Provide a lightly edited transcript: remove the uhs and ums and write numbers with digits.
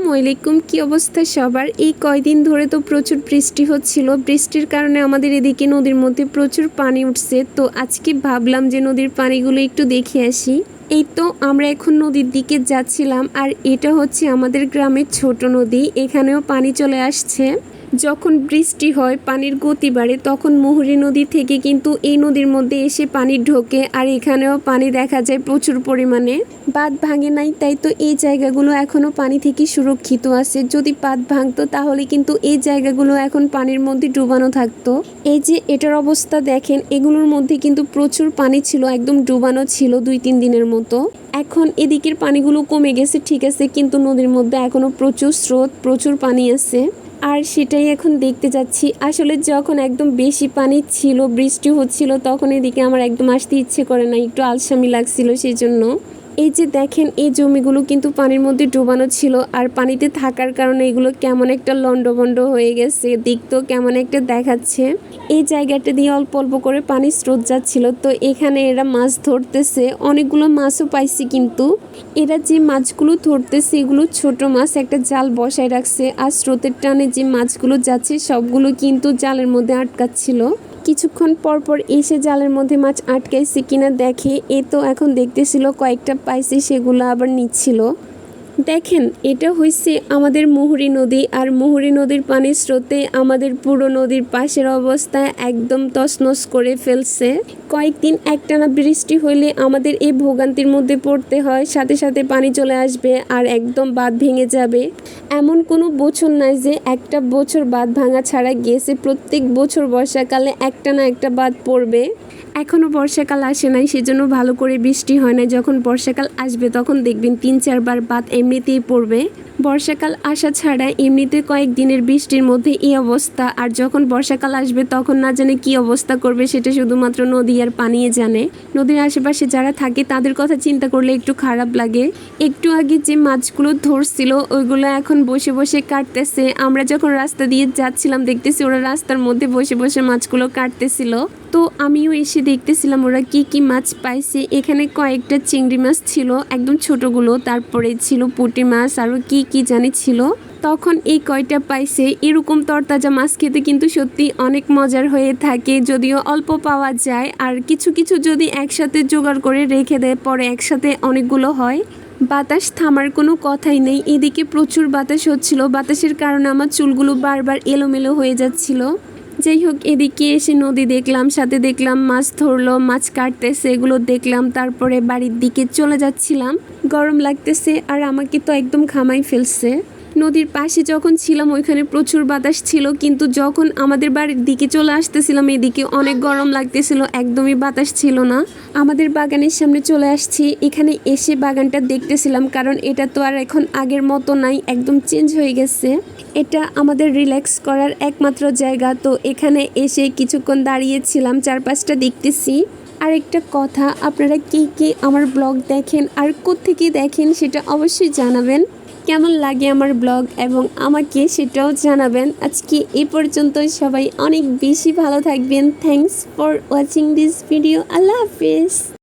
আসসালামু আলাইকুম। কি অবস্থা সবার? এই কয়দিন ধরে তো প্রচুর বৃষ্টি হচ্ছিল। বৃষ্টির কারণে আমাদের এদিকে নদীর মধ্যে প্রচুর পানি উঠছে। তো আজকে ভাবলাম যে নদীর পানিগুলো একটু দেখে আসি। এই তো আমরা এখন নদীর দিকে যাচ্ছিলাম, আর এটা হচ্ছে আমাদের গ্রামের ছোট নদী। এখানেও পানি চলে আসছে। যখন বৃষ্টি হয়, পানির গতি বাড়ে, তখন মুহুরী নদী থেকে কিন্তু এই নদীর মধ্যে এসে পানি ঢোকে, আর এখানেও পানি দেখা যায় প্রচুর পরিমাণে। বাঁধ ভাঙে নাই, তাই তো এই জায়গাগুলো এখনো পানি থেকে সুরক্ষিত আছে। যদি বাঁধ ভাঙতো তাহলে কিন্তু এই জায়গাগুলো এখন পানির মধ্যে ডুবানো থাকতো। এই যে এটার অবস্থা দেখেন, এগুলোর মধ্যে কিন্তু প্রচুর পানি ছিল, একদম ডুবানো ছিল 2-3 দিনের মতো। এখন এদিকের পানিগুলো কমে গেছে ঠিক আছে, কিন্তু নদীর মধ্যে এখনো প্রচুর স্রোত, প্রচুর পানি আছে। আর সেটাই এখন দেখতে যাচ্ছি। আসলে যখন একদম বেশি পানি ছিল, বৃষ্টি হচ্ছিল, তখন এদিকে আমার একদম আসতে ইচ্ছে করে না, একটু আলসামি লাগছিল সেই জন্য। এই যে দেখেন, এই জমিগুলো কিন্তু পানির মধ্যে ডুবানো ছিল, আর পানিতে থাকার কারণে এগুলো কেমন একটা লন্ডভন্ড হয়ে গেছে, দেখতেও কেমন একটা দেখাচ্ছে। এই জায়গাটা দিয়ে অল্প অল্প করে পানির স্রোত যাচ্ছিল। তো এখানে এরা মাছ ধরতেছে, অনেকগুলো মাছও পাইছি, কিন্তু এরা যে মাছগুলো ধরতেছে এগুলো ছোট মাছ। একটা জাল বসায় রাখছে, আর স্রোতের টানে যে মাছগুলো যাচ্ছে সবগুলো কিন্তু জালের মধ্যে আটকাচ্ছিল। কিছুক্ষণ পর পর এসে জালের মধ্যে মাছ আটকাইছে কিনা দেখে। এ তো এখন দেখতেছিল কয়েকটা পাইছে, সেগুলো আবার নিচ্ছিল। দেখেন, এটা হয়েছে আমাদের মুহুরী নদী, আর মুহুরী নদীর পানির স্রোতে আমাদের পুরো নদীর পাশের অবস্থা একদম তছনছ করে ফেলছে। কয়েকদিন একটানা বৃষ্টি হইলে আমাদের এই ভোগান্তির মধ্যে পড়তে হয়, সাথে সাথে পানি চলে আসবে আর একদম বাঁধ ভেঙে যাবে। এমন কোনো বছর নাই যে একটা বছর বাঁধ ভাঙা ছাড়া গেছে। প্রত্যেক বছর বর্ষাকালে একটা না একটা বাঁধ পড়বে। এখনও বর্ষাকাল আসে নাই, সেজন্য ভালো করে বৃষ্টি হয় না। যখন বর্ষাকাল আসবে তখন দেখবেন 3-4 বার বাঁধ এমনিতেই পড়বে। বর্ষাকাল আসা ছাড়া এমনিতে কয়েকদিনের বৃষ্টির মধ্যে এই অবস্থা, আর যখন বর্ষাকাল আসবে তখন না জানে কি অবস্থা করবে, সেটা শুধুমাত্র নদী আর পানিয়ে জানে। নদীর আশেপাশে যারা থাকে তাদের কথা চিন্তা করলে একটু খারাপ লাগে। একটু আগে যে মাছগুলো ধরছিল ওইগুলো এখন বসে বসে কাটতেছে। আমরা যখন রাস্তা দিয়ে যাচ্ছিলাম দেখতেছি ওরা রাস্তার মধ্যে বসে বসে মাছগুলো কাটতেছিল। তো আমিও এসে দেখতেছিলাম ওরা কি কি মাছ পাইছে। এখানে কয়েকটা চিংড়ি মাছ ছিল, একদম ছোটগুলো, তারপরে ছিল পুঁটি মাছ, আরও কি কি জানি ছিল। তখন এই কয়টা পাইছে। এরকম তরতাজা মাছ খেতে কিন্তু সত্যি অনেক মজার হয়ে থাকে, যদিও অল্প পাওয়া যায়। আর কিছু কিছু যদি একসাথে জোগাড় করে রেখে দেয় পরে একসাথে অনেকগুলো হয়। বাতাস থামার কোনো কথাই নেই, এদিকে প্রচুর বাতাস হচ্ছিল। বাতাসের কারণে আমার চুলগুলো বারবার এলোমেলো হয়ে যাচ্ছিল। যাই হোক, এদিকে এসে নদী দেখলাম, সাথে দেখলাম মাছ ধরলো, মাছ কাটতেছে, এগুলো দেখলাম। তারপরে বাড়ির দিকে চলে যাচ্ছিলাম। গরম লাগতেছে আর আমাকে তো একদম ঘামাই ফেলছে। নদীর পাশে যখন ছিলাম ওইখানে প্রচুর বাতাস ছিল, কিন্তু যখন আমাদের বাড়ির দিকে চলে আসতেছিলাম এদিকে অনেক গরম লাগতেছিল, একদমই বাতাস ছিল না। আমাদের বাগানের সামনে চলে আসছি। এখানে এসে বাগানটা দেখতেছিলাম, কারণ এটা তো আর এখন আগের মতো নাই, একদম চেঞ্জ হয়ে গেছে। এটা আমাদের রিল্যাক্স করার একমাত্র জায়গা। তো এখানে এসে কিছুক্ষণ দাঁড়িয়েছিলাম, চারপাশটা দেখতেছি। আর একটা কথা, আপনারা কে কে আমার ব্লগ দেখেন আর কোত্থেকে দেখেন সেটা অবশ্যই জানাবেন। কেমন লাগে আমার ব্লগ এবং আমাকে সেটাও জানাবেন। আজকে এই পর্যন্ত, সবাই অনেক বেশি ভালো থাকবেন। Thanks for watching this video. Allah Hafiz.